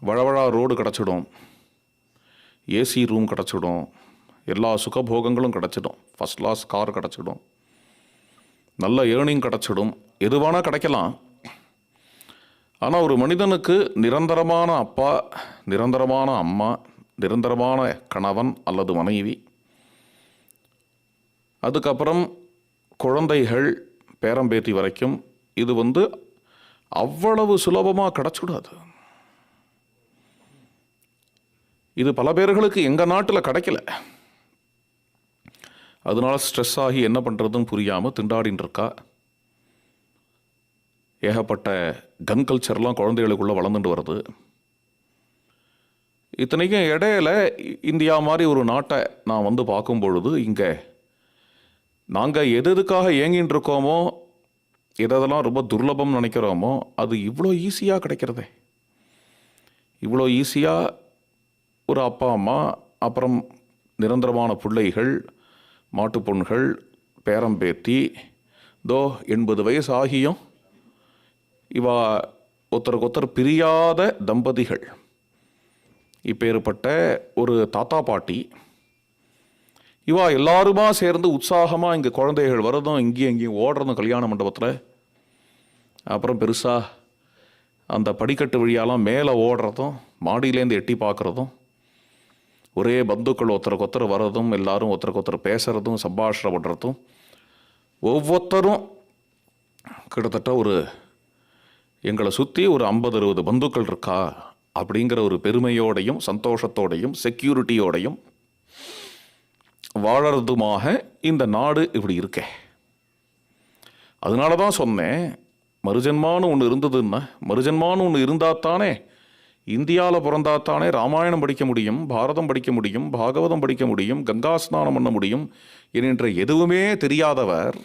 வழவழா road கிடச்சிடும், AC room கிடச்சிடும், எல்லா சுகபோகங்களும் கிடச்சிடும், ஃபஸ்ட் கிளாஸ் கார் கிடச்சிடும், நல்ல ஏர்னிங் கிடச்சிடும், எது வேணால் கிடைக்கலாம். ஆனால் ஒரு மனிதனுக்கு நிரந்தரமான அப்பா, நிரந்தரமான அம்மா, நிரந்தரமான கணவன் அல்லது மனைவி, அதுக்கப்புறம் குழந்தைகள், பேரம்பேத்தி வரைக்கும் இது அவ்வளவு சுலபமாக கிடச்சிடாது. இது பல பேர்களுக்கு எங்கள் நாட்டில் கிடைக்கல. அதனால ஸ்ட்ரெஸ் ஆகி என்ன பண்ணுறதுன்னு புரியாமல் திண்டாடின்னு இருக்கா. ஏகப்பட்ட கன் கல்ச்சர்லாம் குழந்தைகளுக்குள்ளே வளர்ந்துட்டு வருது. இத்தனைக்கும் இடையில இந்தியா மாதிரி ஒரு நாட்டை நான் பார்க்கும் பொழுது இங்கே நாங்கள் எதுக்காக ஏங்கின்னு இருக்கோமோ, எதெல்லாம் ரொம்ப துர்லபம் நினைக்கிறோமோ, அது இவ்வளோ ஈஸியாக கிடைக்கிறதே. இவ்வளோ ஈஸியாக ஒரு அப்பா அம்மா, அப்புறம் நிரந்தரமான பிள்ளைகள், மாட்டுப்பொண்கள், பேரம்பேத்தி, 80 வயசு ஆகியும் இவா ஒருத்தருக்கு பிரியாத தம்பதிகள். இப்பேற்பட்ட ஒரு தாத்தா பாட்டி இவா எல்லாருமா சேர்ந்து உற்சாகமாக இங்கே குழந்தைகள் வரதும், இங்கேயும் ஓடுறதும் கல்யாண மண்டபத்தில், அப்புறம் பெருசாக அந்த படிக்கட்டு வழியாலாம் மேலே ஓடுறதும், மாடியிலேருந்து எட்டி பார்க்குறதும், ஒரே பந்துக்கள் ஒருத்தருக்கு வர்றதும், எல்லாரும் ஒருத்தருக்கு பேசுகிறதும், சம்பாஷணம் பண்ணுறதும், ஒவ்வொருத்தரும் கிட்டத்தட்ட எங்களை சுற்றி ஒரு 50-60 பந்துக்கள் இருக்கா அப்படிங்கிற ஒரு பெருமையோடையும் சந்தோஷத்தோடையும் செக்யூரிட்டியோடையும் வாழறதுமாக இந்த நாடு இப்படி இருக்கே. அதனால தான் சொன்னேன், மறுஜன்மான்னு ஒன்று இருந்ததுன்னா, மறுஜன்மான்னு ஒன்று இருந்தாத்தானே இந்தியாவில் பிறந்தாத்தானே ராமாயணம் படிக்க முடியும், பாரதம் படிக்க முடியும், பாகவதம் படிக்க முடியும், கங்கா ஸ்நானம் பண்ண முடியும் என்கின்ற எதுவுமே தெரியாதவர்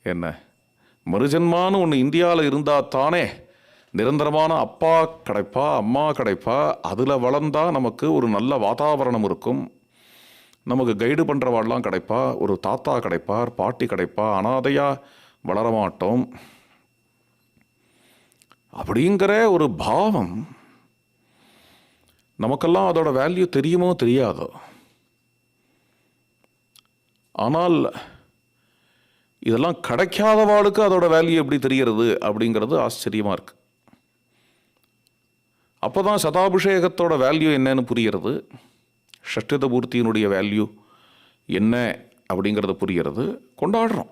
என்ன, மறுஜன்மான்னு ஒன்று இந்தியாவில் இருந்தாத்தானே நிரந்தரமான அப்பா கிடைப்பா, அம்மா கிடைப்பா, அதில் வளர்ந்தால் நமக்கு ஒரு நல்ல வாதாவரணம் இருக்கும், நமக்கு கைடு பண்ணுறவாள்லாம் கிடைப்பா, ஒரு தாத்தா கிடைப்பார், பாட்டி கிடைப்பா, அனாதையாக வளரமாட்டோம் அப்படிங்கிற ஒரு பாவம் நமக்கெல்லாம் அதோட வேல்யூ தெரியுமோ தெரியாதோ. ஆனால் இதெல்லாம் கிடைக்காதவாளுக்கு அதோட வேல்யூ எப்படி தெரிகிறது அப்படிங்கிறது ஆச்சரியமாக இருக்குது. அப்போ தான் சதாபிஷேகத்தோட வேல்யூ என்னன்னு புரிகிறது, ஷஷ்டித பூர்த்தியினுடைய வேல்யூ என்ன அப்படிங்கிறது புரிகிறது, கொண்டாடுறோம்.